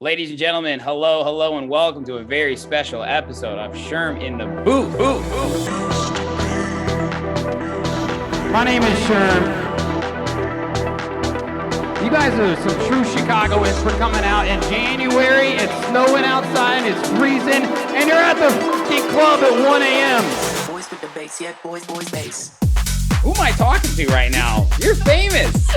Ladies and gentlemen, hello, hello, and welcome to a very special episode of Sherm in the Booth. My name is Sherm. You guys are some true Chicagoans for coming out in January. It's snowing outside, it's freezing, and you're at the fucking club at 1 a.m. Boys with the bass, yeah, boys, bass. Who am I talking to right now? You're famous.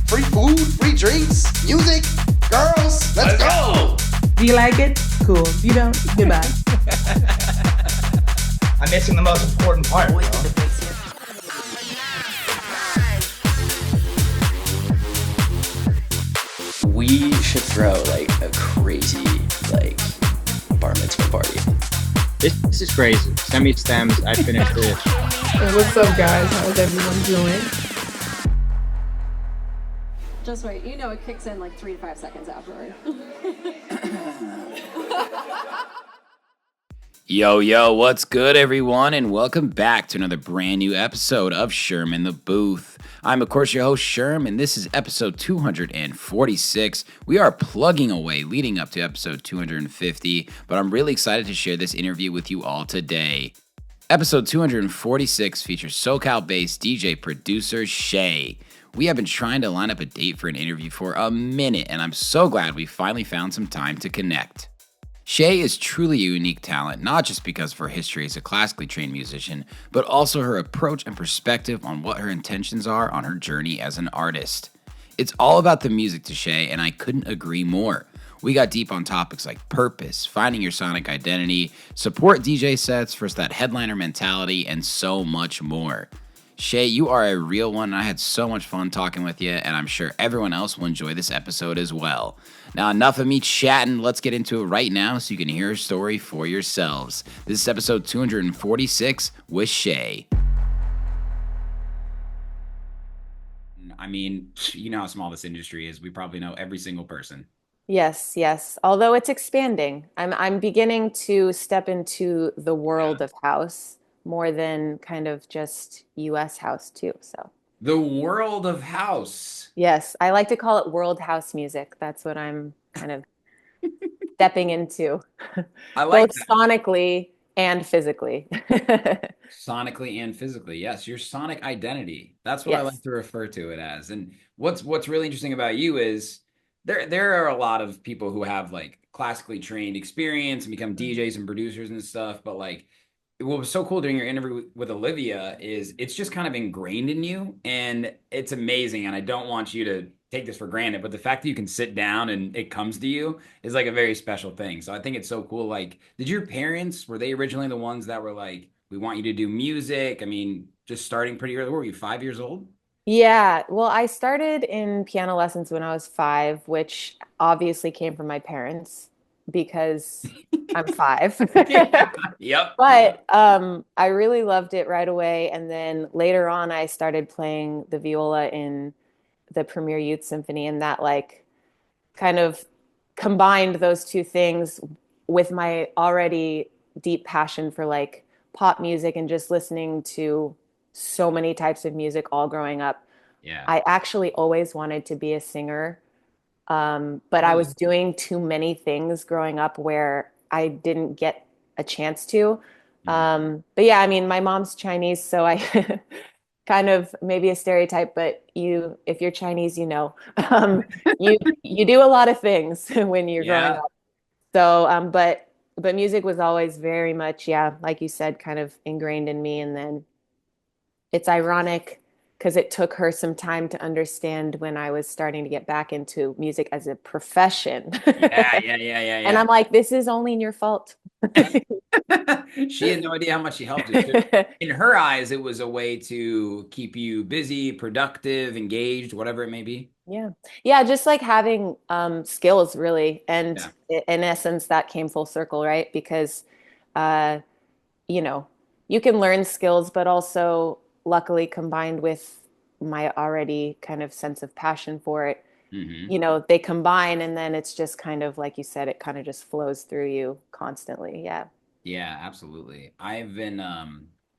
Free food, free drinks, music, girls. Let's go. Do you like it? Cool. You don't? Goodbye. I'm missing the most important part. Boys with the bass, yeah. We should throw like a crazy bar mitzvah party. This is crazy. Send me stems. I finished it. Hey, what's up, guys? How's everyone doing? Just wait, you know it kicks in like 3 to 5 seconds afterward. Yo, what's good, everyone, and welcome back to another brand new episode of Sherm in the Booth. I'm, of course, your host, Sherm, and this is episode 246. We are plugging away leading up to episode 250, but I'm really excited to share this interview with you all today. Episode 246 features SoCal-based DJ producer Shay. We have been trying to line up a date for an interview for a minute, and I'm so glad we finally found some time to connect. Shay is truly a unique talent, not just because of her history as a classically trained musician, but also her approach and perspective on what her intentions are on her journey as an artist. It's all about the music to Shay, and I couldn't agree more. We got deep on topics like purpose, finding your sonic identity, support DJ sets versus that headliner mentality, and so much more. Shay, you are a real one, and I had so much fun talking with you, and I'm sure everyone else will enjoy this episode as well. Now, enough of me chatting, let's get into it right now so you can hear her story for yourselves. This is episode 246 with Shay. I mean, you know how small this industry is. We probably know every single person. Yes. Although it's expanding. I'm beginning to step into the world of house more than kind of just US house too. So the world of house. Yes, I like to call it world house music. That's what I'm kind of stepping into. I like both that. Sonically and physically. Sonically and physically. Yes, your sonic identity. That's what I like to refer to it as. And what's really interesting about you is there are a lot of people who have like classically trained experience and become DJs and producers and stuff, but like what was so cool during your interview with Olivia is it's just kind of ingrained in you, and it's amazing. And I don't want you to take this for granted, but the fact that you can sit down and it comes to you is like a very special thing. So I think it's so cool. Like, did your parents, were they originally the ones that were like, we want you to do music? I mean, just starting pretty early. What were you, 5 years old? Yeah, well, I started in piano lessons when I was 5, which obviously came from my parents because I'm 5. Yep. But I really loved it right away. And then later on, I started playing the viola in the Premier Youth Symphony, and that like kind of combined those two things with my already deep passion for like pop music and just listening to so many types of music all growing up. Yeah. I actually always wanted to be a singer. But I was doing too many things growing up where I didn't get a chance to. But yeah, I mean, my mom's Chinese, so I kind of maybe a stereotype, but if you're Chinese, you know, you do a lot of things when you're growing up. So, but music was always very much, like you said, kind of ingrained in me. And then it's ironic because it took her some time to understand when I was starting to get back into music as a profession. Yeah. And I'm like, this is only your fault. She had no idea how much she helped you. In her eyes, it was a way to keep you busy, productive, engaged, whatever it may be. Yeah, just like having skills, really. And in essence, that came full circle, right? Because, you can learn skills, but also luckily combined with my already kind of sense of passion for it, they combine, and then it's just kind of, like you said, it kind of just flows through you constantly. Yeah, absolutely. I've been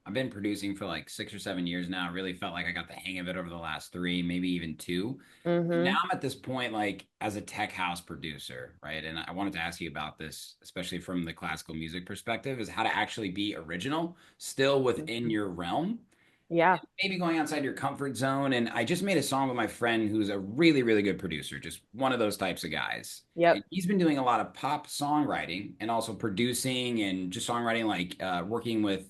I've been producing for like 6 or 7 years now. I really felt like I got the hang of it over the last three, maybe even two. Now Mm-hmm. I'm at this point, like as a tech house producer, right? And I wanted to ask you about this, especially from the classical music perspective, is how to actually be original, still within your realm, Yeah. maybe going outside your comfort zone. And I just made a song with my friend who's a really, really good producer, just one of those types of guys. And Yep. he's been doing a lot of pop songwriting and also producing and just songwriting, like working with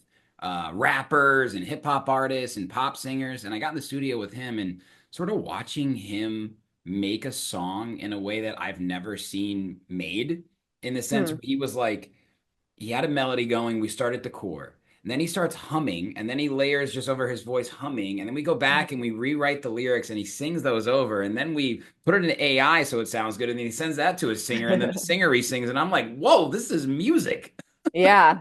rappers and hip hop artists and pop singers. And I got in the studio with him and sort of watching him make a song in a way that I've never seen made, in the sense Hmm. where he was like, he had a melody going. We start at the core. And then he starts humming, and then he layers just over his voice humming. And then we go back and we rewrite the lyrics and he sings those over. And then we put it in AI so it sounds good. And then he sends that to his singer, and then the singer re-sings. And I'm like, whoa, this is music. Yeah.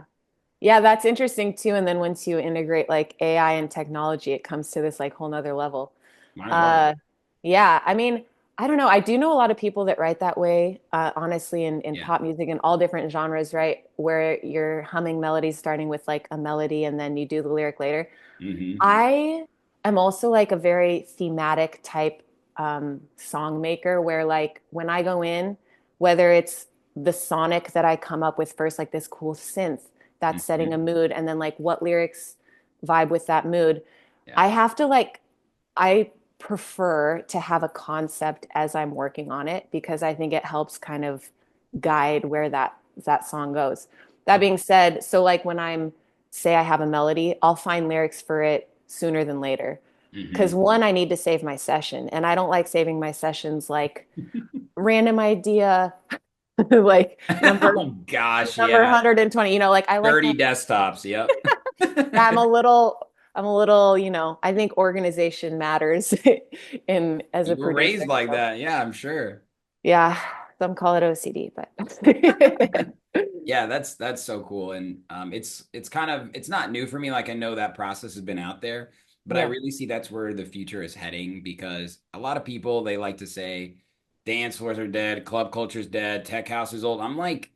Yeah, that's interesting too. And then once you integrate like AI and technology, it comes to this like whole nother level. Might as well. Uh, yeah, I mean, I don't know. I do know a lot of people that write that way, honestly, in Yeah. pop music and all different genres, right? Where you're humming melodies starting with like a melody and then you do the lyric later. Hmm. I am also like a very thematic type song maker where like when I go in, whether it's the sonic that I come up with first, like this cool synth that's setting a Hmm. mood, and then like what lyrics vibe with that mood, Yeah. I have to like, I prefer to have a concept as I'm working on it because I think it helps kind of guide where that song goes. That Okay. being said, so like when I'm say I have a melody, I'll find lyrics for it sooner than later. Because Hmm. one, I need to save my session, and I don't like saving my sessions like random idea, like Oh gosh, number yeah. 120. Like I like to. 30 desktops. Yep. Yeah, I'm a little. I think organization matters in as a You were producer. raised like So, that. Yeah, I'm sure. yeah, some call it OCD, but Yeah, that's so cool. And it's kind of, it's not new for me. Like I know that process has been out there, but I yeah, really see that's where the future is heading, because a lot of people, they like to say dance floors are dead, club culture is dead, tech house is old. I'm like,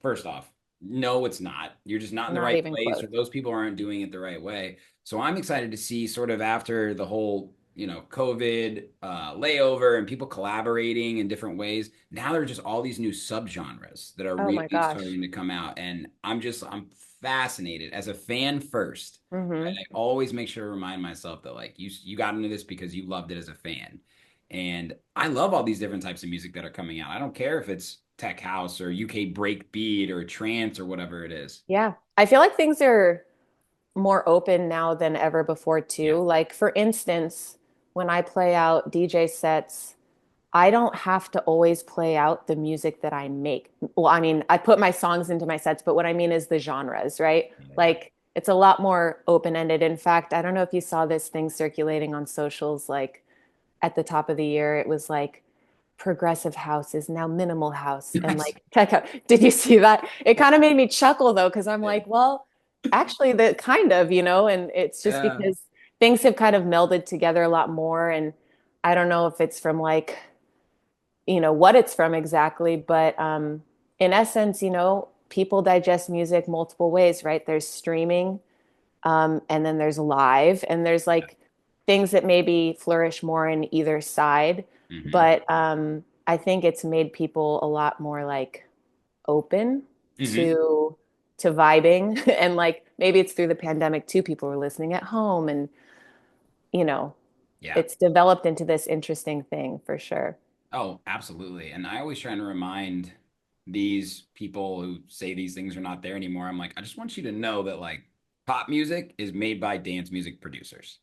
first off, no, it's not. You're just not in the not right even place, close. or those people aren't doing it the right way. So I'm excited to see, sort of after the whole, COVID layover and people collaborating in different ways. Now there are just all these new subgenres that are Oh my really gosh. starting to come out, and I'm fascinated as a fan first. Right? Hmm. I always make sure to remind myself that like you got into this because you loved it as a fan. And I love all these different types of music that are coming out. I don't care if it's tech house or UK breakbeat or trance or whatever it is. Yeah, I feel like things are more open now than ever before Yeah. too. Like for instance, when I play out DJ sets, I don't have to always play out the music that I make. Well, I mean, I put my songs into my sets, but what I mean is the genres, right? Yeah. Like it's a lot more open-ended. In fact, I don't know if you saw this thing circulating on socials, like at the top of the year, it was like progressive house is now minimal house and Nice. like tech house. Did you see that? It kind of made me chuckle though, because I'm Yeah. like, well, actually, the kind of, and it's just Yeah. because things have kind of melded together a lot more. And I don't know if it's from like, what it's from exactly, but in essence, people digest music multiple ways, right? There's streaming, and then there's live, and there's like things that maybe flourish more in either side. Hmm. But I think it's made people a lot more like open Hmm. to vibing, and like maybe it's through the pandemic too. People were listening at home, and you know, Yeah. it's developed into this interesting thing for sure. Oh, absolutely. And I always try to remind these people who say these things are not there anymore. I'm like, I just want you to know that like pop music is made by dance music producers.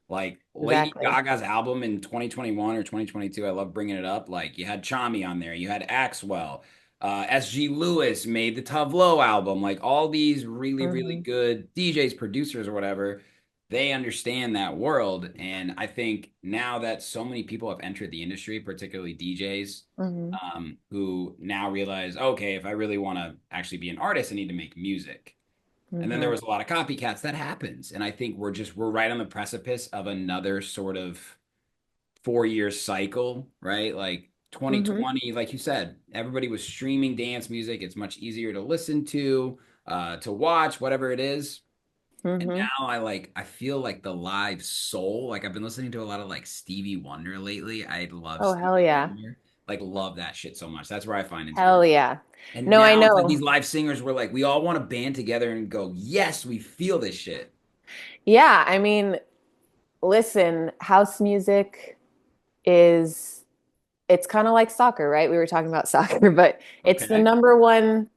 Like Lady Exactly. Gaga's album in 2021 or 2022, I love bringing it up. Like you had Chami on there, you had Axwell, SG Lewis made the Tavlo album. Like all these really, really Hmm. good DJs, producers, or whatever, they understand that world. And I think now that so many people have entered the industry, particularly DJs, Hmm. who now realize, okay, if I really want to actually be an artist, I need to make music. And then there Hmm. was a lot of copycats. That happens. And I think we're right on the precipice of another sort of 4 year cycle, right? Like Hmm. 2020, like you said, everybody was streaming dance music. It's much easier to listen to watch, whatever it is. And Mm-hmm. now I feel like the live soul. Like I've been listening to a lot of like Stevie Wonder lately. I love Oh, hell Stevie yeah. Wonder. Like love that shit so much. That's where I find Hell inspiration. yeah. And No, I now it's like these know. live singers were like, we all want to band together and go, yes, we feel this shit. Yeah, I mean, listen, house music is it's kind of like soccer, right? We were talking about soccer, but it's the Okay. number one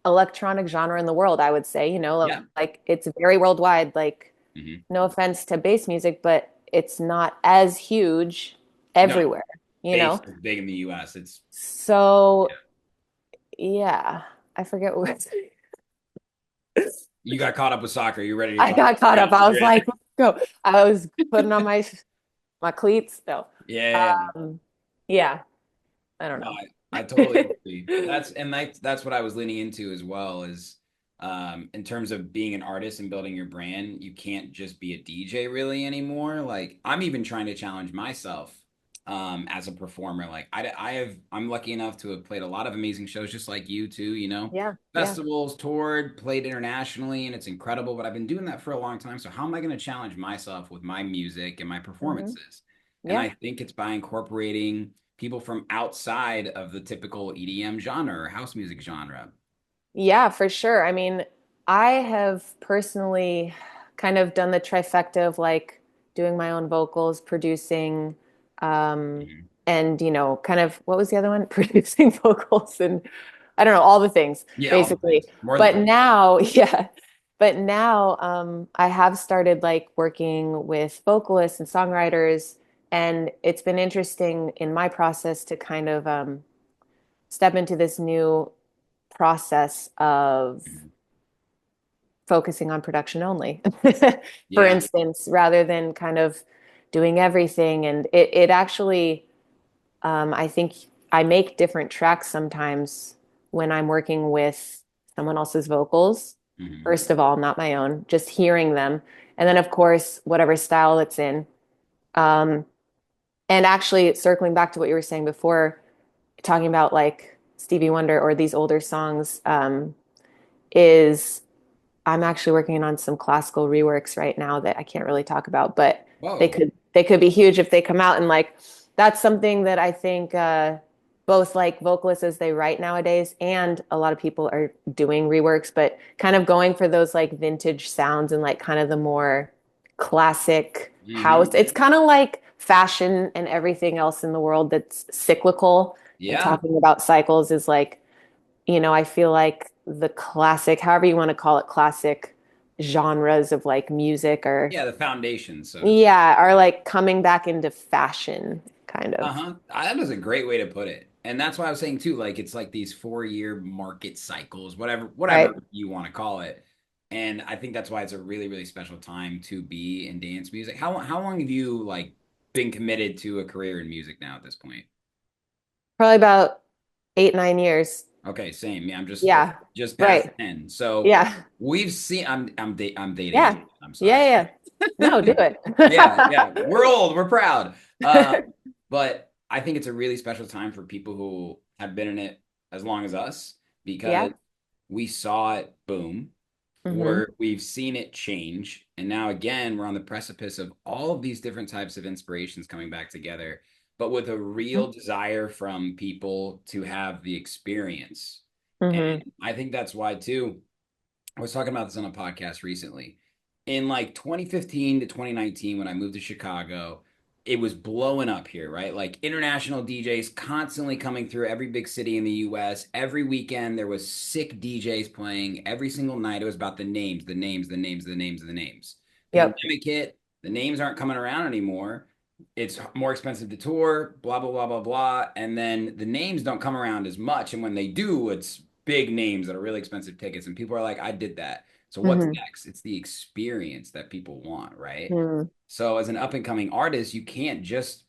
electronic genre in the world, I would say, Yeah. like it's very worldwide. Like, Hmm. no offense to bass music, but it's not as huge No, everywhere, you bass know? is big in the US. It's So, yeah, I forget what you got caught up with soccer. You're ready to I talk got caught Real up. I was Madrid. like, let's go. I was putting on my cleats. No. Yeah. Um, yeah, I don't No, know. I totally agree. That's what I was leaning into as well is in terms of being an artist and building your brand, you can't just be a DJ really anymore. Like I'm even trying to challenge myself as a performer. Like I'm lucky enough to have played a lot of amazing shows just like you too, Yeah, yeah. festivals, toured, played internationally, and it's incredible. But I've been doing that for a long time. So how am I going to challenge myself with my music and my Hmm. performances? And Yeah. I think it's by incorporating people from outside of the typical EDM genre or house music genre. Yeah, for sure. I mean, I have personally kind of done the trifecta of like doing my own vocals, producing, Mhm. and kind of what was the other one? Producing vocals and I don't know, all the things Yeah, all the basically. things. More than But three. now, yeah, but now I have started like working with vocalists and songwriters, and it's been interesting in my process to kind of step into this new process of Mhm. focusing on production only, for Yeah. instance, rather than kind of doing everything. And it actually, I think I make different tracks sometimes when I'm working with someone else's vocals. Hmm. First of all, not my own, just hearing them. And then, of course, whatever style it's in. Um, and actually, circling back to what you were saying before, talking about like Stevie Wonder or these older songs, is I'm actually working on some classical reworks right now that I can't really talk about, but they Whoa. could they could be huge if they come out. And like that's something that I think both like vocalists as they write nowadays and a lot of people are doing reworks, but kind of going for those like vintage sounds and like kind of the more classic house. Hmm. It's kind of like fashion and everything else in the world that's cyclical, and Yeah. talking about cycles is like, I feel like the classic, however you want to call it, classic genres of like music or, Yeah, the foundation, so to speak. yeah, are like coming back into fashion, kind of. Uh-huh. That is a great way to put it. And that's why I was saying too, like it's like these 4-year market cycles, Right. whatever you want to call it. And I think that's why it's a really, really special time to be in dance music. How long have you like been committed to a career in music now at this point? Probably about 8, 9 years. Okay, same. Yeah, I'm Yeah. just past Right. 10. So Yeah. we've seen I'm dating Yeah. you. I'm Yeah. sorry. Yeah. No, do it. Yeah, yeah. We're old, we're proud. But I think it's a really special time for people who have been in it as long as us because Yeah. we saw it boom, Hmm. we've seen it change, and now again we're on the precipice of all of these different types of inspirations coming back together, but with a real desire from people to have the experience. And Hmm. I think that's why too. I was talking about this on a podcast recently. In like 2015 to 2019, when I moved to Chicago, it was blowing up here, right? Like international DJs constantly coming through every big city in the US. Every weekend, there was sick DJs playing. Every single night, it was about the names, the names, the names, the names, the names. Yep. Pandemic hit, the names aren't coming around anymore. It's more expensive to tour, blah, blah, blah, blah, blah. And then the names don't come around as much. And when they do, it's big names that are really expensive tickets. And people are like, I did that. So what's Hmm. next? It's the experience that people want, right? Hmm. So as an up and coming artist, you can't just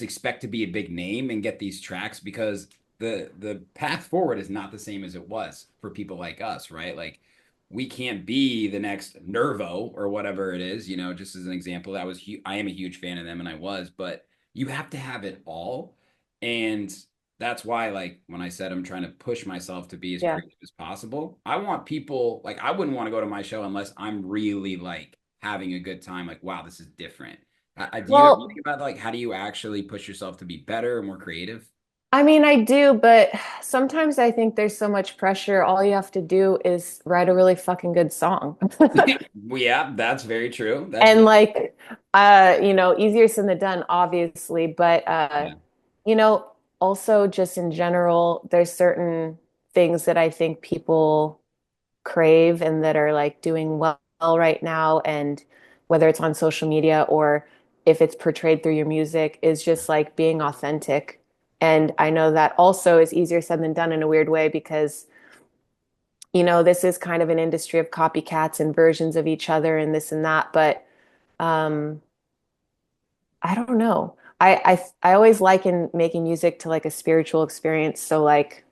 expect to be a big name and get these tracks because the path forward is not the same as it was for people like us, right? Like we can't be the next Nervo or whatever it is, just as an example. I am a huge fan of them and I was, but you have to have it all. And that's why, like, when I said I'm trying to push myself to be as Yeah. creative as possible, I want people, like, I wouldn't want to go to my show unless I'm really like having a good time. Like, wow, this is different. Do you ever Well, think about like how do you actually push yourself to be better and more creative? I mean, I do, but sometimes I think there's so much pressure. All you have to do is write a really fucking good song. Well, yeah, that's very true. That's And like, easier said than done, obviously, but yeah, you know, also just in general, there's certain things that I think people crave and that are like doing well right now, and whether it's on social media or if it's portrayed through your music, is just like being authentic. And I know that also is easier said than done in a weird way because, this is kind of an industry of copycats and versions of each other and this and that. But um, I don't know. I always liken making music to like a spiritual experience. So like,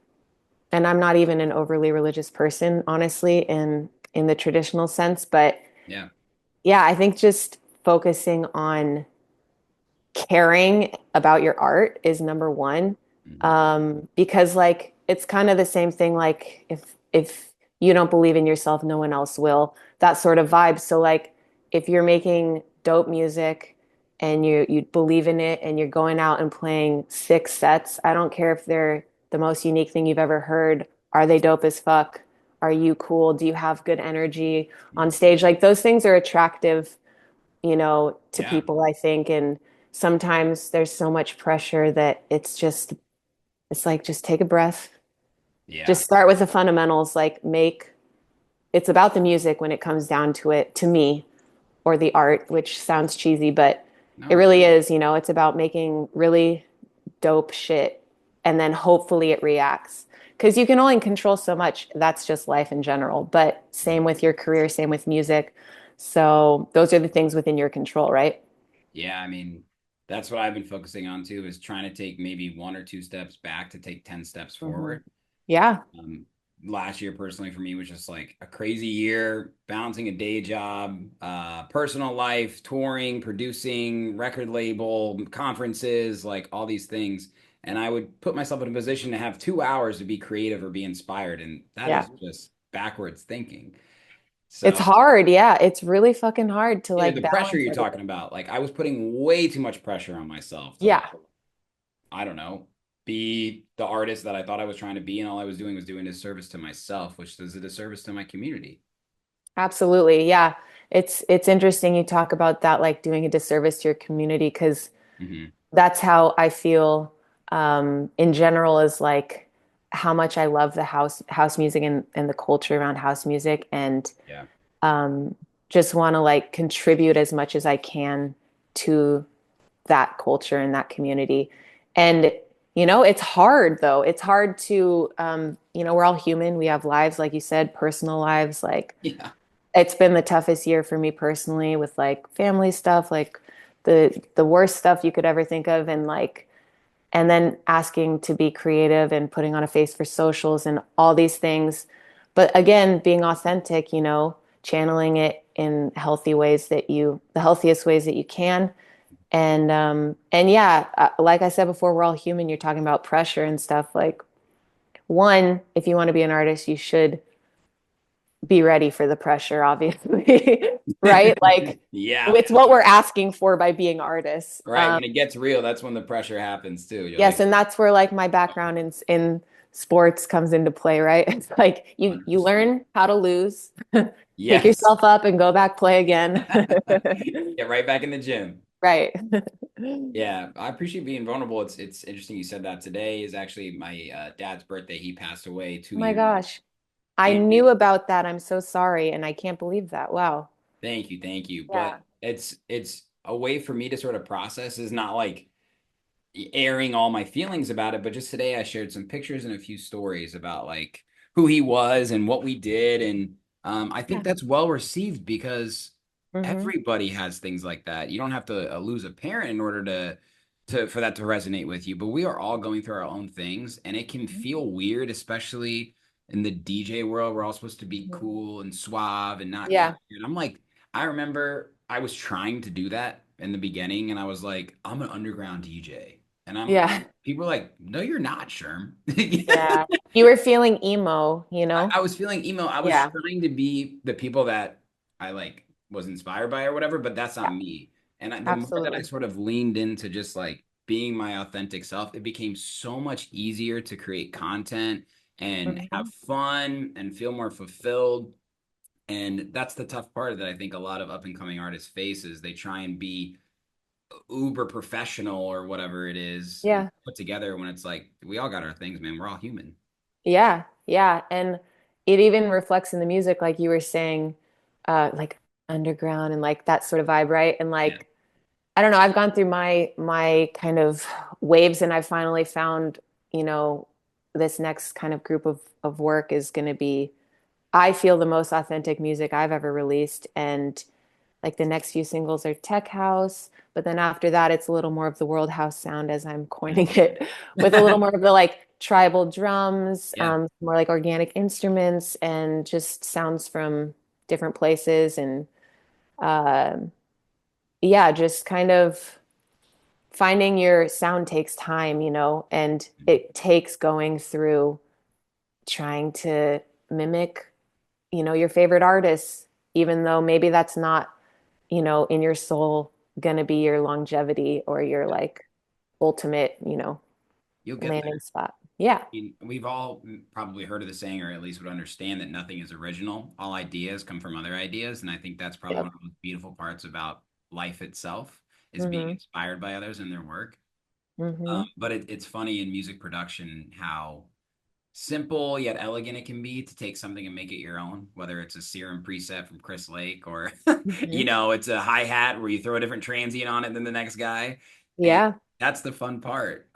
and I'm not even an overly religious person, honestly, in the traditional sense, but yeah. yeah, I think just focusing on caring about your art is number one. Mhm. Because like it's kind of the same thing, like if you don't believe in yourself, no one else will. That sort of vibe. So like if you're making dope music and you believe in it and you're going out and playing 6 sets, I don't care if they're the most unique thing you've ever heard. Are they dope as fuck? Are you cool? Do you have good energy on stage? Like those things are attractive, to Yeah, people, I think. And sometimes there's so much pressure that it's like, just take a breath, yeah. just start with the fundamentals, like it's about the music when it comes down to it, to me, or the art, which sounds cheesy, but it No, really is, it's about making really dope shit and then hopefully it reacts. Because you can only control so much. That's just life in general. But same with your career, same with music. So those are the things within your control, right? yeah. I mean, that's what I've been focusing on too, is trying to take maybe 1 or 2 steps back to take 10 steps Hmm. forward. Yeah. Um, Last year personally for me was just like a crazy year, balancing a day job, personal life, touring, producing, record label, conferences, like all these things. And I would put myself in a position to have 2 hours to be creative or be inspired. And that Yeah. is just backwards thinking. It's So hard. Yeah. It's really fucking hard to yeah, like the pressure balance you're everything. talking about, like I was putting way too much pressure on myself to like, Yeah. I don't know, be the artist that I thought I was trying to be, and all I was doing a disservice to myself, which is a disservice to my community. Absolutely. Yeah. It's interesting you talk about that, like doing a disservice to your community, because Hmm. that's how I feel in general, is like how much I love the house music and the culture around house music, and Yeah. um, just want to like contribute as much as I can to that culture and that community. And it's hard though. It's hard to we're all human. We have lives, like you said, personal lives. Like Yeah. it's been the toughest year for me personally with like family stuff, like the worst stuff you could ever think of, and like and then asking to be creative and putting on a face for socials and all these things. But again, being authentic, channeling it in the healthiest ways that you can. And yeah, like I said before, we're all human. You're talking about pressure and stuff. Like, one, if you want to be an artist, you should be ready for the pressure, obviously, right? Like, Yeah. it's what we're asking for by being artists. Right. When it gets real, that's when the pressure happens too. You're Yes, like, and that's where like my background in sports comes into play, right? It's like you 100%. learn how to lose, pick Yes. yourself up and go back play again. Get right back in the gym. Right. Yeah, I appreciate being vulnerable. It's interesting you said that. Today is actually my dad's birthday. He passed away Oh two my years. gosh. I And knew about that. I'm so sorry, and I can't believe that. Wow. thank you, thank you. Yeah. But it's a way for me to sort of process, is not like airing all my feelings about it, but just today I shared some pictures and a few stories about like who he was and what we did. And I think Yeah. that's well received because Hmm. everybody has things like that. You don't have to lose a parent in order to for that to resonate with you, but we are all going through our own things, and it can feel weird, especially in the DJ world. We're all supposed to be cool and suave and not Yeah. care. And I'm like, I remember I was trying to do that in the beginning, and I was like, I'm an underground DJ. And I'm Yeah. people are like, no, you're not, Sherm. Yeah. You were feeling emo, you know? I was feeling emo. I was Yeah. trying to be the people that I like was inspired by or whatever, but that's not Yeah. me. And the more that I Absolutely. sort of leaned into just like being my authentic self, it became so much easier to create content and have Mhm. fun and feel more fulfilled. And that's the tough part that I think a lot of up and coming artists face is they try and be uber professional or whatever it is and Yeah. put together when it's like we all got our things, man. We're all human. Yeah. Yeah. And it even reflects in the music, like you were saying, like underground and like that sort of vibe, right? And Yeah. like, I don't know, I've gone through my kind of waves and I finally found, you know, this next kind of group of work is going to be, I feel, the most authentic music I've ever released. And like the next few singles are tech house, but then after that, it's a little more of the world house sound, as I'm coining it, with a little more of the like tribal drums, Yeah. more like organic instruments, and just sounds from different places. And um yeah, just kind of finding your sound takes time, you know, and it takes going through trying to mimic, you know, your favorite artists, even though maybe that's not, you know, in your soul gonna be your longevity or your like ultimate, you know, You'll get landing there. spot. Yeah. We've all probably heard of the saying, or at least would understand that nothing is original. All ideas come from other ideas. And I think that's probably one Yep. of the most beautiful parts about life itself is being Mm-hmm. inspired by others and their work. Mm-hmm. But it's funny in music production how simple yet elegant it can be to take something and make it your own, whether it's a serum preset from Chris Lake or, Mm-hmm. it's a hi-hat where you throw a different transient on it than the next guy. And Yeah, that's the fun part.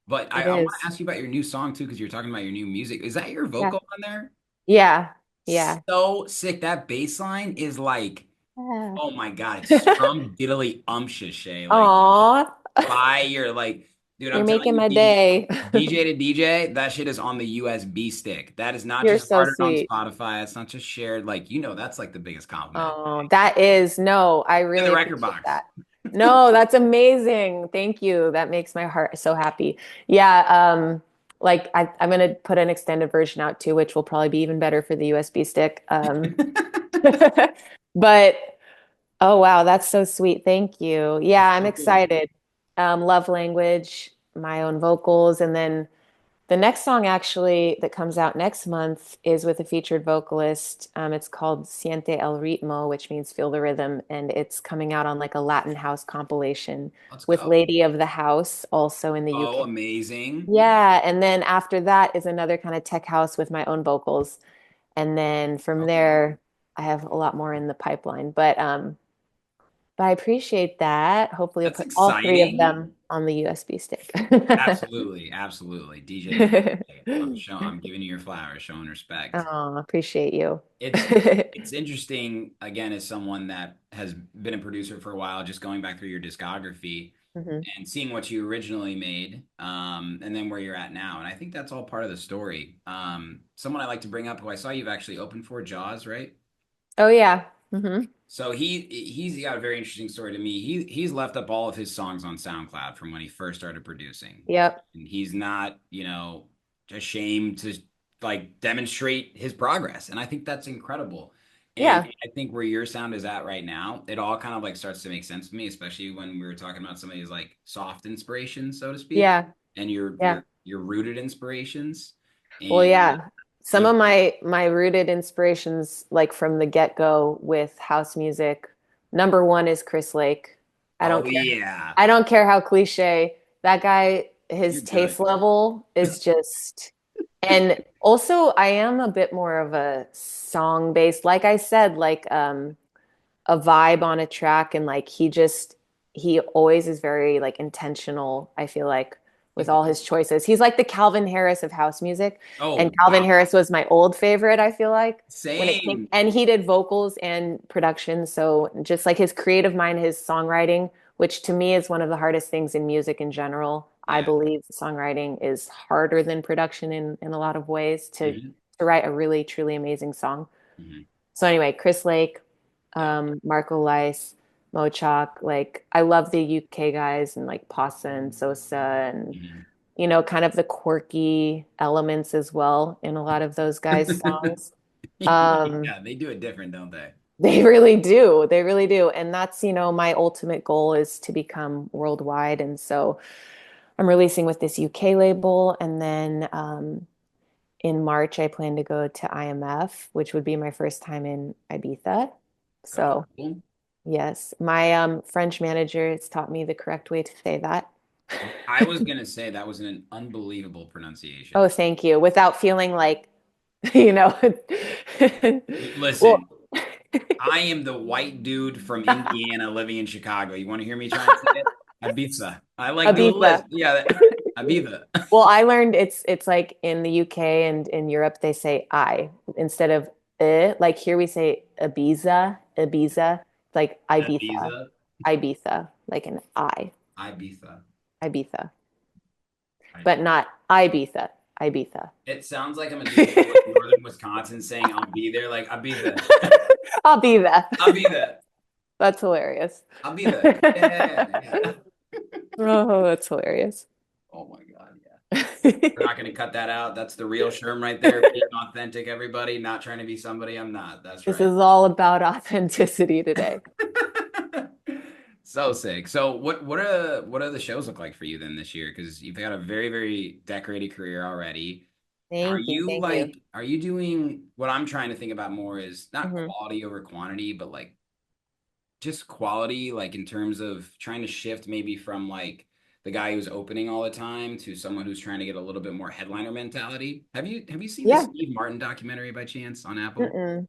But it I want to is. ask you about your new song too, because you're talking about your new music. Is that your Yeah. vocal on there? Yeah. Yeah. So sick. That bass line is like, Yeah. oh my God, it's strum diddly umptious, Shay. Like Aw, fire, like, dude, you're I'm telling making you, my day. DJ to DJ, that shit is on the USB stick. That is not You're just so started on sweet. Spotify. It's not just shared. Like, that's like the biggest compliment of the Oh, day. that is, no, I In really the record appreciate box. that. No, that's amazing. Thank you. That makes my heart so happy. Yeah, like I'm gonna put an extended version out too, which will probably be even better for the USB stick. But oh wow, that's so sweet. Thank you. Yeah, I'm So cool. excited. Love language, my own vocals, and then the next song actually that comes out next month is with a featured vocalist. It's called Siente el Ritmo, which means feel the rhythm, and it's coming out on like a Latin house compilation Let's with go. Lady of the House, also in the Oh, UK. amazing. Yeah, and then after that is another kind of tech house with my own vocals. And then from Okay. there, I have a lot more in the pipeline. But I appreciate that. Hopefully, I'll That's put all three of exciting. them on the USB stick. Absolutely. Absolutely. DJ to DJ. I'm giving you your flowers, showing respect. Oh, appreciate you. It's it's interesting again as someone that has been a producer for a while, just going back through your discography Mhm. and seeing what you originally made, and then where you're at now. And I think that's all part of the story. Someone I like to bring up who I saw you've actually opened for, Jaws, right? Oh yeah. So he's got a very interesting story to me. He's left up all of his songs on SoundCloud from when he first started producing. Yep. And he's not, ashamed to like demonstrate his progress. And I think that's incredible. And Yeah. I think where your sound is at right now, it all kind of like starts to make sense to me, especially when we were talking about some of these like soft inspirations, so to speak, Yeah. and your Yeah. your your rooted inspirations. Well, And yeah. Some you of my rooted inspirations, like from the get-go with house music, number one is Chris Lake. I oh don't care. yeah, I don't care how cliche that guy, his you're good. taste level is just, and also I am a bit more of a song based, like I said, like a vibe on a track, and like he always is very like intentional, I feel like, with He's all his choices. He's like the Calvin Harris of house music. And oh Calvin wow, Harris was my old favorite, I feel like, when it came, same. and he did vocals and production. So just like his creative mind, his songwriting, which to me is one of the hardest things in music in general. I Yeah. believe songwriting is harder than production in a lot of ways Hmm. to write a really, truly amazing song. Hmm. So anyway, Chris Lake, Yeah. Marco Lice, Mochak. Like I love the UK guys and like Pasa and Sosa and Mhm. kind of the quirky elements as well in a lot of those guys' songs. Um, Yeah, they do it different, don't they? they really do. They really do. And that's, my ultimate goal is to become worldwide. And so I'm releasing with this UK label. And then in March, I plan to go to IMF, which would be my first time in Ibiza. Oh, So, cool. yes, my French manager has taught me the correct way to say that. I was gonna say that was an unbelievable Oh, pronunciation. thank you. Without feeling like, you know, well, Listen, I am the white dude from Indiana living in Chicago. You want to hear me try and say it? Ibiza. I like doing the Ibiza. list. Yeah, Ibiza. Well, I learned it's like in the UK and in Europe they say I instead of like here we say Ibiza, Ibiza, like Ibiza, Ibiza. Ibiza, like an I, Ibiza. Ibiza, but Ibiza. not Ibiza, Ibiza. It sounds like I'm a dude from like northern Wisconsin saying I'll be there. Like I'll be there. I'll be there. I'll be there. That's hilarious. I'll be there. Yeah, yeah. Oh, that's hilarious. Oh my God, yeah. We're not gonna cut that out. That's the real Sherm right there. Being authentic, everybody. Not trying to be somebody I'm not. That's This right. is all about authenticity today. So sick. So what are the shows look like for you then this year? Because you've got a very, very decorated career already. Are Thank you, you thank you. like, are you doing what I'm trying to think about more is not Mhm. quality over quantity, but like just quality, like in terms of trying to shift maybe from like the guy who's opening all the time to someone who's trying to get a little bit more headliner mentality. Have you seen the Yeah. Steve Martin documentary by chance on Apple? Mm-mm.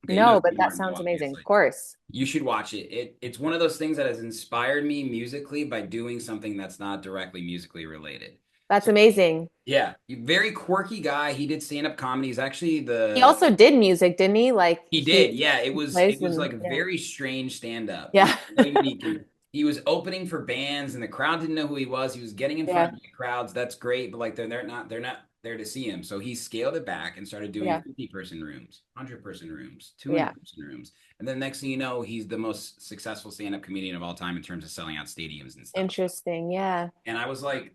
Okay, you know No, but Steve that Martin, sounds amazing. Of obviously. course. You should watch it. It's one of those things that has inspired me musically by doing something that's not directly musically related. That's So amazing. yeah, very quirky guy. He did stand-up comedy. He's actually He the also did music, didn't he? Like he did. Yeah, it he was plays it was and like a yeah. very strange stand-up. It was Yeah. very unique. And he was opening for bands and the crowd didn't know who he was. He was getting in front Yeah. of the crowds. That's great, but like they're not there to see him. So he scaled it back and started doing Yeah. 50-person rooms, 100-person rooms, Yeah. 200-person rooms. And then next thing you know, he's the most successful stand-up comedian of all time in terms of selling out stadiums and stuff. Interesting. Yeah. And I was like,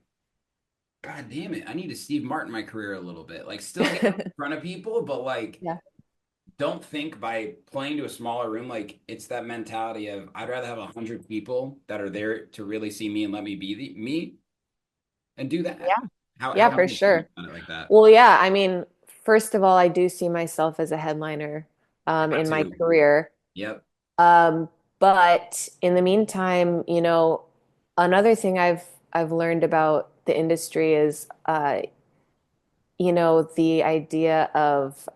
God damn it, I need to Steve Martin my career a little bit. Like still get up in front of people, but like Yeah. don't think by playing to a smaller room, like it's that mentality of I'd rather have 100 people that are there to really see me and let me be me and do that. Yeah. How Yeah, do for you feel sure. about it like that? Well, yeah, I mean, first of all, I do see myself as a headliner Got in my to. career. Yep. Um, but in the meantime, another thing I've learned about the industry is the idea of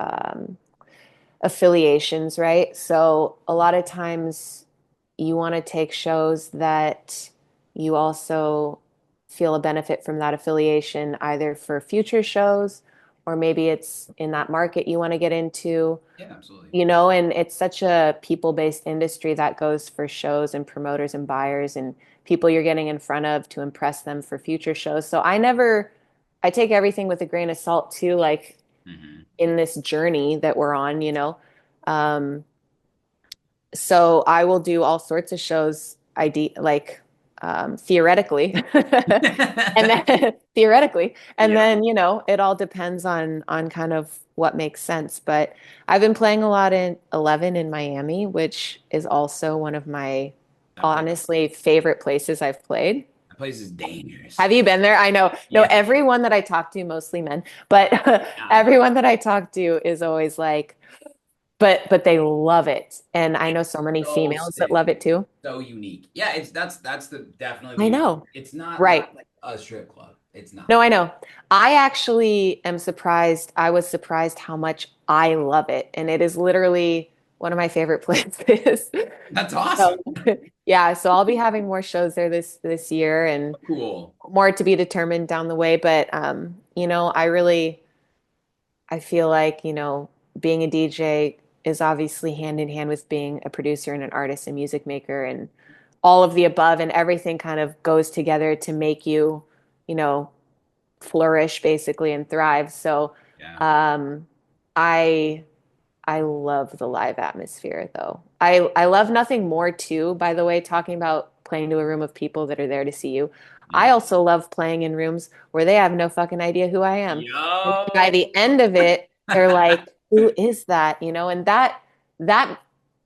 affiliations, right? So a lot of times you want to take shows that you also feel a benefit from that affiliation, either for future shows or maybe it's in that market you want to get into, Yeah, absolutely. and it's such a people-based industry that goes for shows and promoters and buyers and people you're getting in front of to impress them for future shows. So I take everything with a grain of salt too, like Hmm. in this journey that we're on. Um, so I will do all sorts of shows, like theoretically, and then theoretically, and Yeah, then it all depends on kind of what makes sense. But I've been playing a lot in 11 in Miami, which is also one of my that place, honestly favorite places I've played. that place is dangerous. Have you been there? I know. No, Yeah. everyone that I talk to, mostly men, but Yeah. everyone that I talk to is always like, but they love it. And I know so many So females that sick. love it too. So unique. Yeah, that's the definitely the I unique. know. It's not Right. like a strip club. It's not. No, I know. I actually am surprised. I was surprised how much I love it. And it is literally one of my favorite places. That's So, awesome. yeah, so I'll be having more shows there this year and Cool. more to be determined down the way. But I feel like, being a DJ is obviously hand in hand with being a producer and an artist and music maker and all of the above, and everything kind of goes together to make you, you know, flourish basically and thrive. So Yeah. um, I I love the live atmosphere though. I love nothing more too, by the way, talking about playing to a room of people that are there to see you. I Yeah. also love playing in rooms where they have no fucking idea who I am. And by Yo. the end of it, they're like, "Who is that?" You know, and that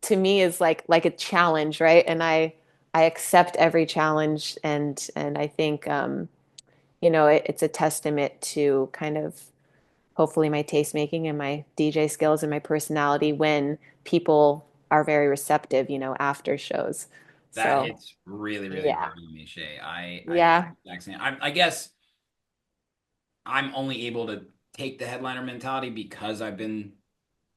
to me is like a challenge, right? And I accept every challenge and I think it's a testament to kind of hopefully my taste making and my DJ skills and my personality when people are very receptive, after shows. That So, hits really, really yeah. hard on me, Shay. I feel Yeah. the exact same. I guess I'm only able to take the headliner mentality because I've been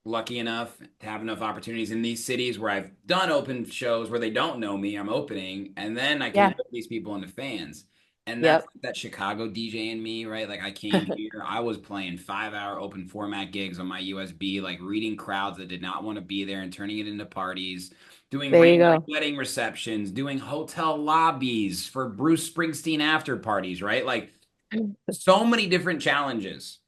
lucky enough to have enough opportunities in these cities where I've done open shows where they don't know me. I'm opening, and then I can Yeah. invite these people into fans. And that's Yep. that Chicago DJ in me, right? Like I came here, I was playing 5 hour open format gigs on my USB, like reading crowds that did not want to be there and turning it into parties, doing There you late night go. wedding receptions, doing hotel lobbies for Bruce Springsteen after parties, right? Like so many different challenges.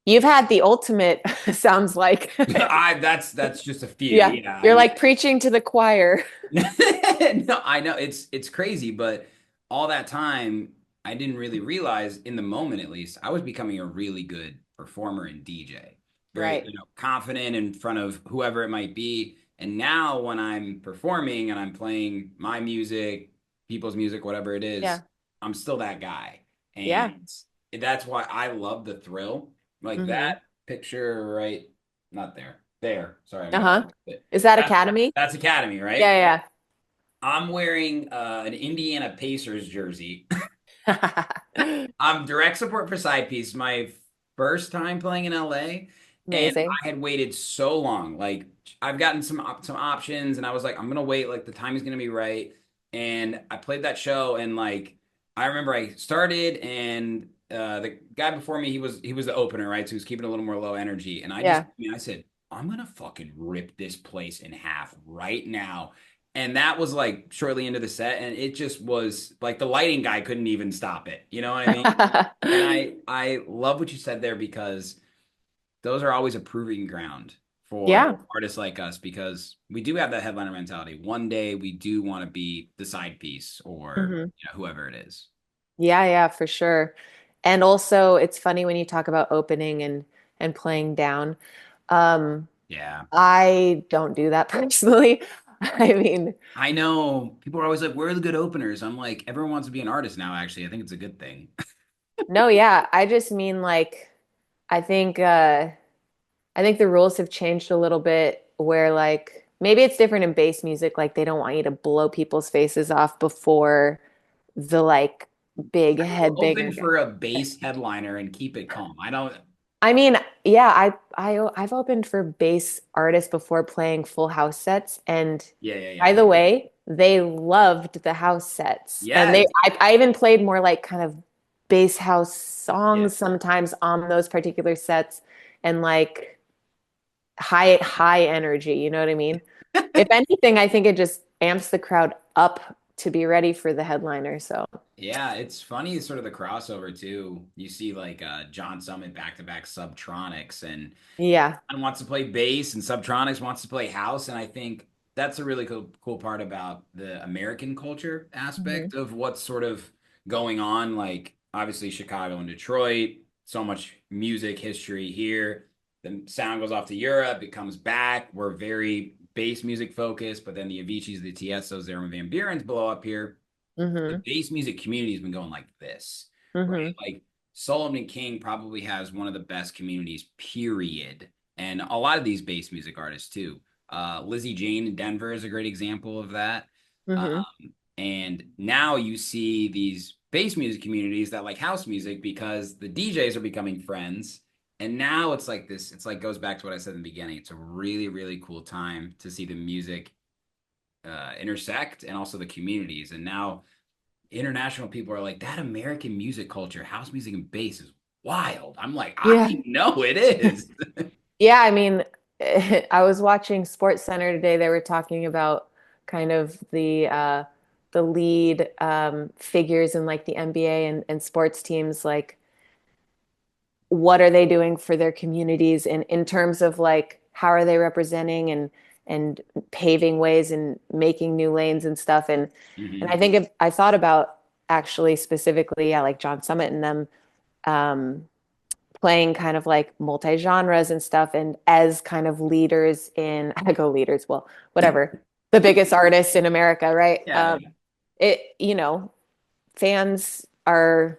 You've had the ultimate, sounds like. I that's just a few. Yeah. Yeah. I You're mean, like preaching to the choir. no, I know it's crazy, but all that time I didn't really realize in the moment at least I was becoming a really good performer and DJ. Very, Right. confident in front of whoever it might be. And now when I'm performing and I'm playing my music, people's music, whatever it is, Yeah. I'm still that guy. Yeah. And that's why I love the thrill. Like Hmm. that picture right, not there. There. Sorry, I'm Uh-huh. gonna Is that that's Academy? that's Academy, right? Yeah, I'm wearing an Indiana Pacers jersey. yeah. I'm direct support for side piece. My first time playing in LA, and Amazing. I had waited so long. Like I've gotten some options, and I was like, I'm gonna wait. Like the time is gonna be right. And I played that show, and like I remember I started, and the guy before me, he was the opener, right? So he was keeping a little more low energy, and Yeah. I said, I'm gonna fucking rip this place in half right now. And that was like shortly into the set, and it just was like the lighting guy couldn't even stop it. You know what I mean? And I love what you said there because those are always a proving ground for Yeah. artists like us because we do have that headliner mentality. One day we do want to be the side piece or Hmm. whoever it is. Yeah, yeah, for sure. And also, it's funny when you talk about opening and playing down. Um, Yeah. I don't do that personally. I mean, I know people are always like, where are the good openers? I'm like, everyone wants to be an artist now, actually. I think it's a good thing. no, yeah, I just mean like I think I think the rules have changed a little bit where like maybe it's different in bass music, like they don't want you to blow people's faces off before the like big I think we'll open headbanger. for a bass headliner and keep it calm. I don't, I mean, yeah, I've opened for bass artists before playing full house sets, and yeah, yeah, by yeah. the way, they loved the house sets, and Yes. I even played more like kind of bass house Yeah. songs sometimes on those particular sets, and like high energy. You know what I mean? If anything, I think it just amps the crowd up to be ready for the headliner. So Yeah, it's funny, sort of the crossover too. You see like John Summit back-to-back Subtronics, and yeah. John wants to play bass, and Subtronics wants to play house. And I think that's a really cool part about the American culture Hmm. aspect of what's sort of going on. Like obviously Chicago and Detroit, so much music history here. The sound goes off to Europe, it comes back. We're very bass music focused, but then the Avicii's, the Tiestos, the Armin van Buren's blow up here. The Hmm. bass music community has been going like this, right? Hmm. Like Solomon King probably has one of the best communities, period. And a lot of these bass music artists too. Lizzie Jane in Denver is a great example of that. Hmm. And now you see these bass music communities that like house music because the DJs are becoming friends. And now it's like this, it's like goes back to what I said in the beginning. It's a really, really cool time to see the music intersect and also the communities. And now international people are like, that American music culture, house music and bass is wild. I'm like, Yeah. I know it is. Yeah, I mean, I was watching Sports Center today. They were talking about kind of the lead figures in like the NBA and sports teams, like what are they doing for their communities in terms of like how are they representing and paving ways and making new lanes and stuff. And I think if I thought about actually specifically, yeah, like John Summit and them playing kind of like multi-genres and stuff, and as kind of leaders in I go leaders, well, whatever, the biggest artists in America, right? Yeah. It, you know, fans are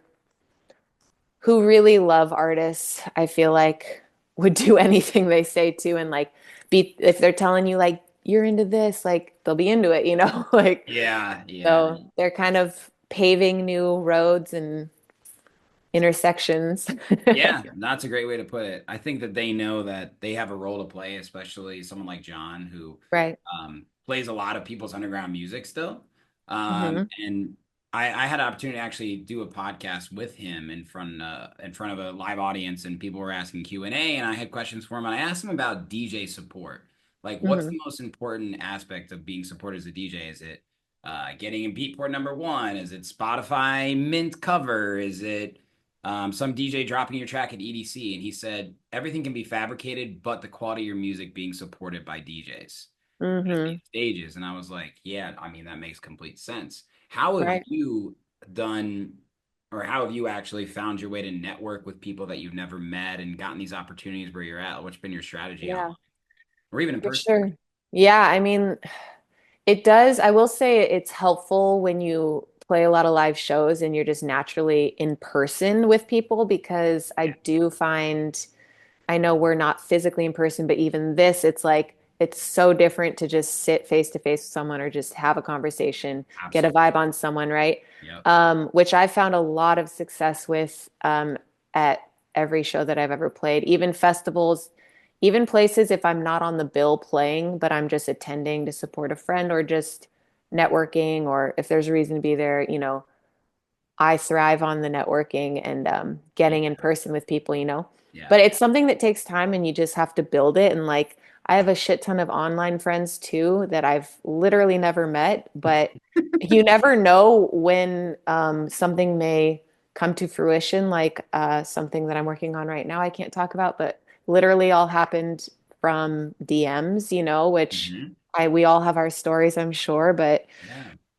who really love artists, I feel like would do anything they say to, and like be if they're telling you like you're into this, like they'll be into it, you know? Like Yeah. Yeah. so they're kind of paving new roads and intersections. Yeah, that's a great way to put it. I think that they know that they have a role to play, especially someone like John, who Right. plays a lot of people's underground music still. Hmm. And I had an opportunity to actually do a podcast with him in front of a live audience, and people were asking Q&A, and I had questions for him. And I asked him about DJ support. Like, what's Hmm. the most important aspect of being supported as a DJ? Is it getting in Beatport #1? Is it Spotify Mint cover? Is it some DJ dropping your track at EDC? And he said everything can be fabricated, but the quality of your music being supported by DJs Hmm. stages. And I was like, yeah, I mean, that makes complete sense. How have Right. you done, or how have you actually found your way to network with people that you've never met and gotten these opportunities where you're at? What's been your strategy on, Yeah, or even in for person? sure. Yeah, I mean, it does. I will say it's helpful when you play a lot of live shows and you're just naturally in person with people, because I Yeah, do find I know we're not physically in person, but even this, it's like it's so different to just sit face to face with someone or just have a conversation, get a absolutely. vibe on someone, right? Yep. Which I found a lot of success with at every show that I've ever played, even festivals, even places if I'm not on the bill playing, but I'm just attending to support a friend or just networking, or if there's a reason to be there, you know, I thrive on the networking and Yeah. getting in person with people, you know. Yeah. But it's something that takes time and you just have to build it. And like, I have a shit ton of online friends too that I've literally never met, but you never know when something may come to fruition, like something that I'm working on right now, I can't talk about, but literally all happened from DMs, you know, which Hmm. we all have our stories, I'm sure, but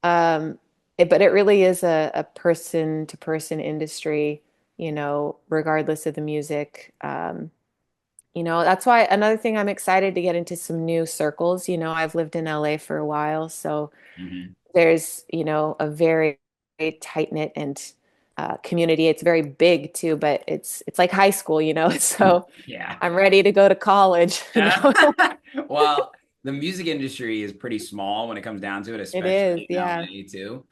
Yeah. um, but it really is a person to person industry, you know, regardless of the music. You know, that's why another thing I'm excited to get into some new circles. You know, I've lived in LA for a while, so Hmm. there's, you know, a very, very tight-knit and community. It's very big too, but it's like high school, you know. So Yeah. I'm ready to go to college, you know. Well, the music industry is pretty small when it comes down to it, It is, especially in yeah. LA too.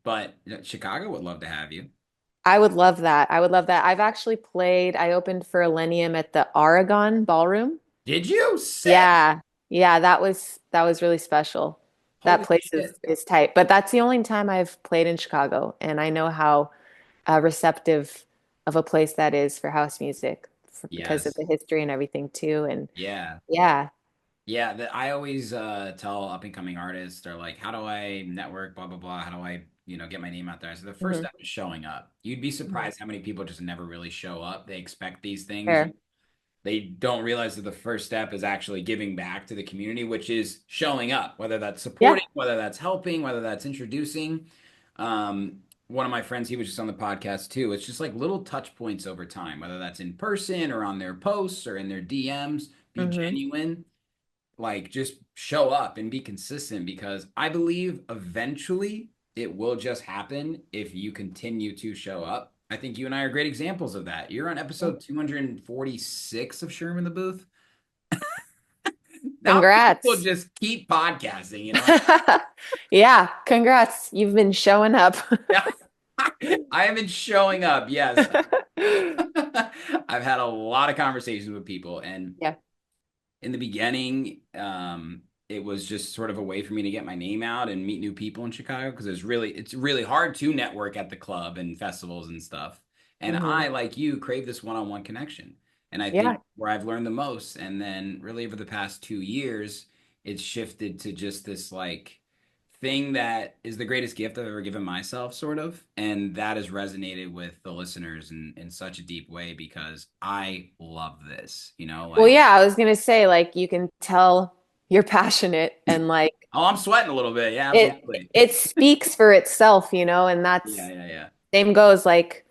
But Chicago would love to have you. I would love that. I would love that. I've actually played, I opened for Millennium at the Oregon Ballroom. Did you? Sick. Yeah. Yeah, that was really special. That Holy place shit. is tight. But that's the only time I've played in Chicago, and I know how receptive of a place that is for house music because of Yes. the history and everything too. And Yeah. yeah. Yeah. I always tell up and coming artists, they're like, how do I network? Blah, blah, blah. How do I, get my name out there? So the first Hmm. step is showing up. You'd be surprised how many people just never really show up. They expect these things. Fair. They don't realize that the first step is actually giving back to the community, which is showing up, whether that's Yeah. supporting, whether that's helping, whether that's introducing. One of my friends, he was just on the podcast too. It's just like little touch points over time, whether that's in person or on their posts or in their DMs. Be Hmm. genuine, like just show up and be consistent, because I believe eventually it will just happen if you continue to show up. I think you and I are great examples of that. You're on episode 246 of Sherman the Booth. Now people Congrats. just keep podcasting, Yeah, congrats. You've been showing up. Yeah. I have been showing up. Yes. I've had a lot of conversations with people, and Yeah. in the beginning, it was just sort of a way for me to get my name out and meet new people in Chicago, because it's really hard to network at the club and festivals and stuff. And Hmm. I, like you, crave this one-on-one connection. And I think Yeah. where I've learned the most, and then really over the past 2 years, it's shifted to just this like thing that is the greatest gift I've ever given myself, sort of. And that has resonated with the listeners in such a deep way because I love this, Well, like, yeah, I was gonna say, like, you can tell you're passionate and like oh, I'm sweating a little bit. Yeah, it absolutely. it speaks for itself, and Yeah, that's yeah, yeah. same goes like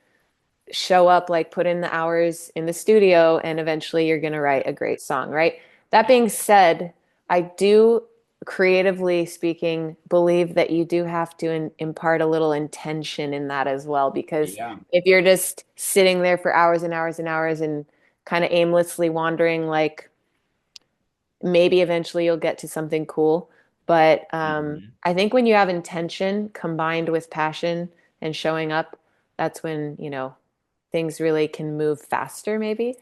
show up, like put in the hours in the studio, and eventually you're gonna write a great song, right? That being said, I do, creatively speaking, believe that you do have to impart a little intention in that as well, because Yeah. if you're just sitting there for hours and hours and hours and kind of aimlessly wandering, like maybe eventually you'll get to something cool. But Mhm. I think when you have intention combined with passion and showing up, that's when, things really can move faster, maybe,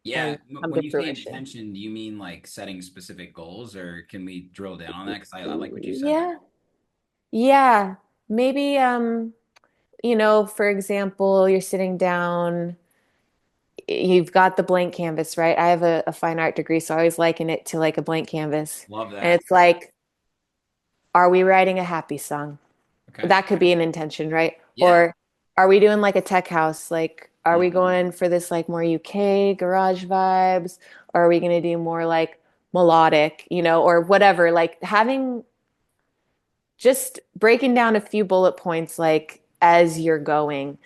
Yeah. and come When to you say fruition. intention, do you mean like setting specific goals, or can we drill down on that? Because I like what you said there. Yeah. Yeah. Maybe, for example, you're sitting down, you've got the blank canvas, right? I have a fine art degree, so I always liken it to like a blank canvas. Love And that. it's like, are we writing a happy song? Okay. That could be an intention, right? Yeah. Or are we doing like a tech house? Like, are we Mhm. going for this like more UK garage vibes? Or are we going to do more like melodic, or whatever? Like having just breaking down a few bullet points like as you're going.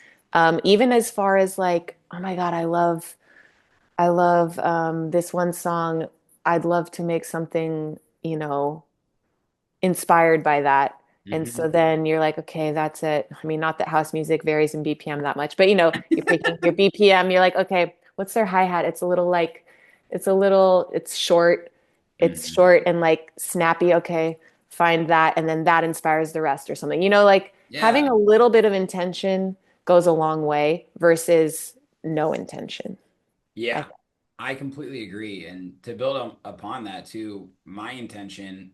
Even as far as like, oh my God, I love this one song. I'd love to make something, inspired by that. And so Mhm. then you're like, okay, that's it. I mean, not that house music varies in BPM that much, but you're picking your BPM, you're like, okay, what's their hi-hat? It's Mhm. short and like snappy. Okay, find that. And then that inspires the rest or something. Like having Yeah. a little bit of intention goes a long way versus no intention. I Yeah, I completely agree. And to build upon that too, my intention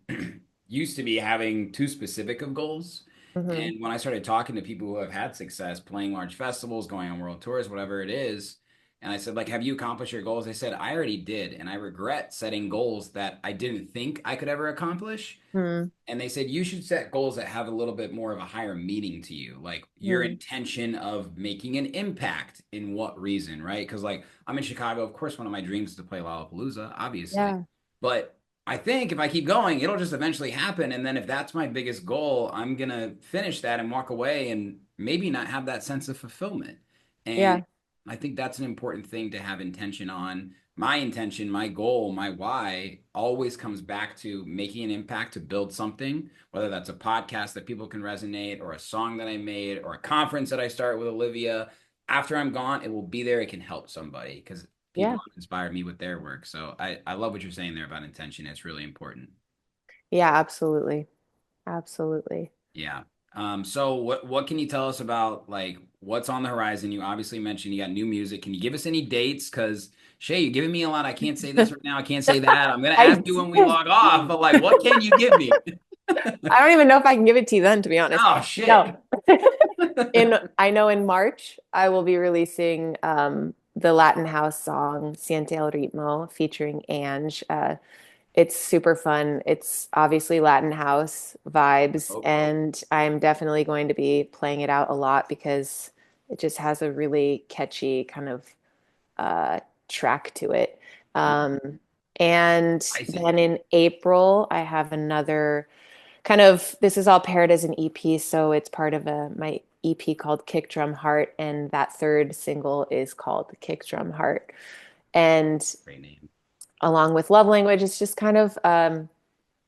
used to be having too specific of goals. hmm And when I started talking to people who have had success playing large festivals, going on world tours, whatever it is, and I said, like, have you accomplished your goals? They said, I already did. And I regret setting goals that I didn't think I could ever accomplish. hmm And they said you should set goals that have a little bit more of a higher meaning to you, like your hmm intention of making an impact in what reason, right? Because like I'm in Chicago, of course, one of my dreams is to play Lollapalooza, obviously, Yeah. but I think if I keep going, it'll just eventually happen. And then if that's my biggest goal, I'm gonna finish that and walk away and maybe not have that sense of fulfillment. And Yeah. I think that's an important thing to have intention on. My intention, my goal, my why always comes back to making an impact to build something, whether that's a podcast that people can resonate, or a song that I made, or a conference that I start with Olivia. After I'm gone, it will be there. It can help somebody because people Yeah. have inspired me with their work. So I love what you're saying there about intention. It's really important. Yeah, absolutely. Absolutely. Yeah. So what can you tell us about like what's on the horizon? You obviously mentioned you got new music. Can you give us any dates? Because Shay, you're giving me a lot. I can't say this right now. I can't say that. I'm gonna ask I you when we log off, but like what can you give me? I don't even know if I can give it to you then, to be honest. Oh shit. No. I know in March I will be releasing the Latin house song Siente el Ritmo featuring Ange. It's super fun. It's obviously Latin house vibes, Oh, and I'm definitely going to be playing it out a lot because it just has a really catchy kind of uh, track to it. Um, and I see. then in April, I have another kind of, this is all paired as an EP, so it's part of my EP called Kick Drum Heart, and that third single is called Kick Drum Heart. And Great name. along with Love Language, it's just kind of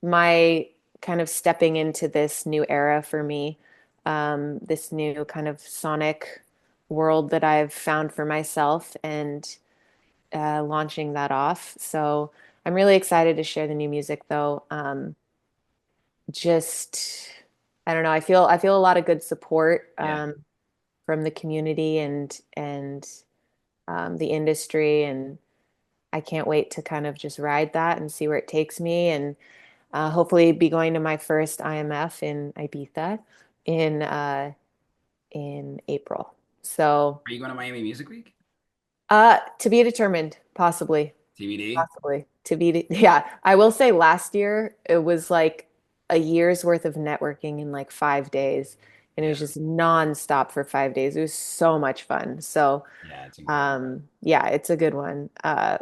my kind of stepping into this new era for me, this new kind of sonic world that I've found for myself, and launching that off. So I'm really excited to share the new music, though. Just I don't know. I feel a lot of good support Yeah. from the community and the industry, and I can't wait to kind of just ride that and see where it takes me, and hopefully be going to my first IMF in Ibiza in in April. So Are you going to Miami Music Week? to be determined, possibly. TBD? Possibly to be, yeah. I will say last year it was like a year's worth of networking in like 5 days. And it was just nonstop for 5 days. It was so much fun. So, Yeah, it's incredible. yeah, it's a good one.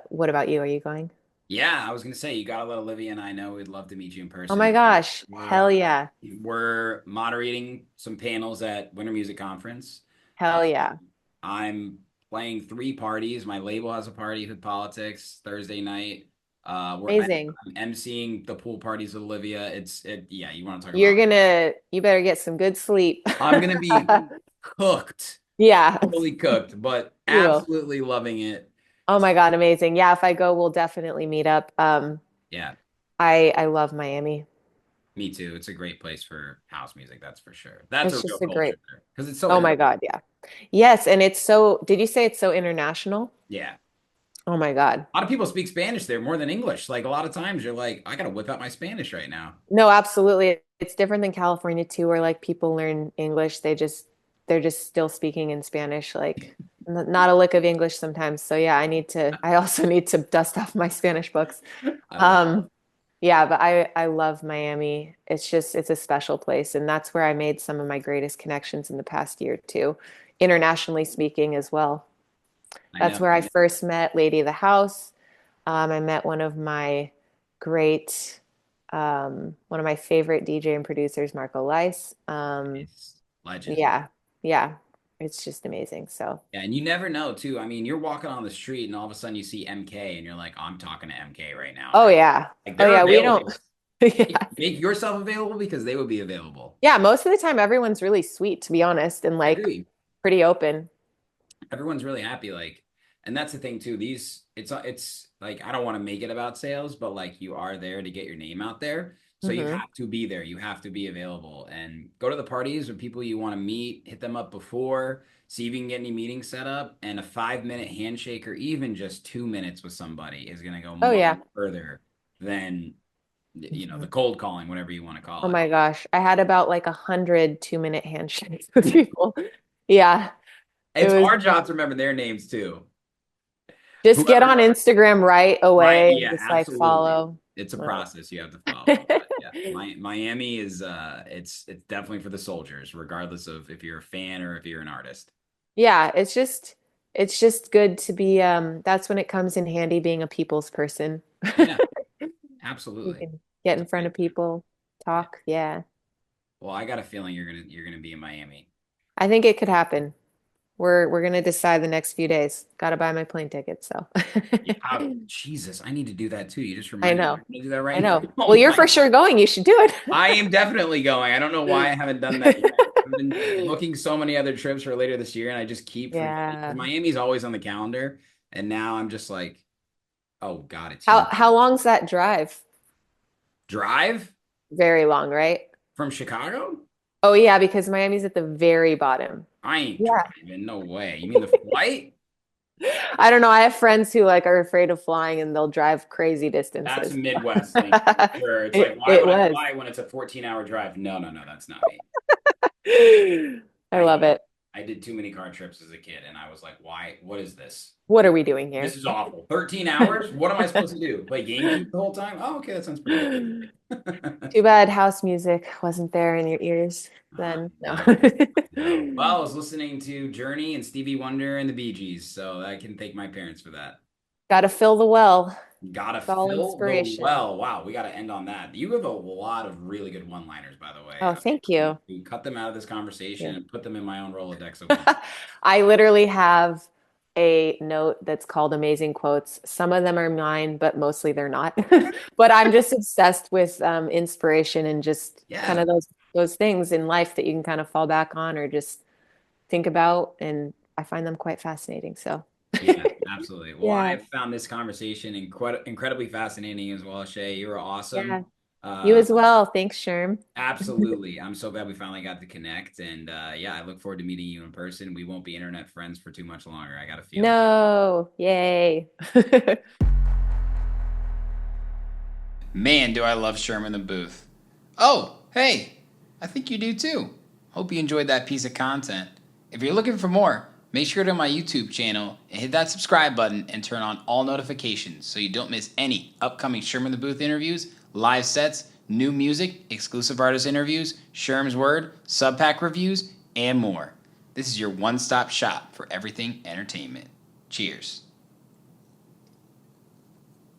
What about you? Are you going? Yeah, I was gonna say you gotta let Olivia and I know. We'd love to meet you in Oh my person. gosh. We're Hell yeah. we're moderating some panels at Winter Music Conference. Uh, Hell yeah. I'm playing 3 parties. My label has a party, Hood Politics, Thursday night. Amazing. I'm emceeing the pool parties with Olivia. Yeah, you want to talk You're about? gonna, you better get some good sleep. I'm gonna be cooked, Yeah, totally cooked, but you will. absolutely loving it. Oh my God, amazing. Yeah, if I go, we'll definitely meet up. Yeah, I love Miami. me too. It's a great place for house music, that's for sure. That's a It's real just a culture great. there because it's so Oh my God, yeah. Yes, and it's so, did you say it's so international? yeah. Oh my God. A lot of people speak Spanish there more than English. Like a lot of times you're like, I gotta whip out my Spanish right now. No, absolutely. It's different than California too, where like people learn English, they're just still speaking in Spanish, like not a lick of English sometimes. So yeah, I also need to dust off my Spanish books. I love Um, yeah, but I love Miami. It's a special place, and that's where I made some of my greatest connections in the past year too, internationally speaking as well. I That's know. where I first met Lady of the House. I met great, one of my favorite DJ and producers, Marco Lice. It's legend. Yeah, yeah, it's just amazing. So, Yeah, and you never know too. I mean, you're walking on the street and all of a sudden you see MK and you're like, oh, I'm talking to MK right now. oh yeah, Like oh they're yeah, we don't, available. yeah, Make yourself available because they would be available. yeah. Most of the time, everyone's really sweet, to be honest, and I like agree. pretty open. Everyone's really happy. Like, and that's the thing too. It's like I don't want to make it about sales, but like you are there to get your name out there. So you Hmm. have to be there. You have to be available and go to the parties with people you want to meet, hit them up before, see if you can get any meetings set up. And a 5 minute handshake or even just 2 minutes with somebody is going to go Oh much yeah. further than, Mhm. the cold calling, whatever you want to Oh call it. my gosh, I had about like 100 2-minute handshakes with people. Yeah, it It's was our job to remember their names too. just get Whoever on Instagram right Right. away and Yeah, just like absolutely. follow. It's a Uh, process you have to follow. But yeah, Miami is it's definitely for the soldiers, regardless of if you're a fan or if you're an artist. Yeah, it's just good to be that's when it comes in handy being a people's person. Yeah, You absolutely. can get It's in a front great of people, yeah. talk. Yeah. Well, I got a feeling you're gonna be in Miami. I think it could happen. We're gonna decide the next few days. Gotta buy my plane ticket, so Yeah. Jesus, I need to do that too. You just I reminded me. know. I'm gonna do that I right now. know. Well, Oh you're my! for sure going. You should do it. I am definitely going. I don't know why I haven't done that yet. I've been booking so many other trips for later this year, and I just keep forgetting. 'Cause Yeah. Miami's always on the calendar, and now I'm just like, oh God, it's How here. how long's that drive? Drive Very long, right? from Chicago? Oh yeah, because Miami's at the very bottom. I ain't Yeah. driving. No way. You mean the flight? I don't know. I have friends who like are afraid of flying and they'll drive crazy That's a distances. Midwest thing for sure. It's like, why It would I was. fly when it's a 14-hour drive? No, no, no, that's not me. I I love hate it. it. I did too many car trips as a kid, and I was like, why? What is this? What are we doing This here? is awful. 13 hours? What am I supposed to do? Play GameCube the whole time? Oh, okay, that sounds pretty good. Too bad house music wasn't there in your ears I then. No. know. No. Well, I was listening to Journey and Stevie Wonder and the Bee Gees, so I can thank my parents for that. Gotta fill the well. Gotta It's all fill the inspiration. well. Wow, we gotta end on that. You have a lot of really good one-liners, by the way. Oh, thank you. You cut them out of this conversation Yeah. and put them in my own Rolodex of one. I literally have a note that's called amazing quotes. Some of them are mine, but mostly they're not. But I'm just obsessed with inspiration and just kind Yeah, of those things in life that you can kind of fall back on or just think about, and I find them quite fascinating. So, yeah, absolutely. Well, yeah, I found this conversation incredibly fascinating as well, Shay. You were yeah. awesome. You Uh, as well. Thanks, Sherm. Absolutely. I'm so glad we finally got to connect. And yeah, I look forward to meeting you in person. We won't be internet friends for too much longer. I got a feeling. No, yay. Man, do I love Sherman the Booth. Oh, hey, I think you do too. Hope you enjoyed that piece of content. If you're looking for more, make sure to go to my YouTube channel and hit that subscribe button and turn on all notifications so you don't miss any upcoming Sherman the Booth interviews, live sets, new music, exclusive artist interviews, Sherm's Word, sub-pack reviews, and more. This is your one-stop shop for everything entertainment. Cheers.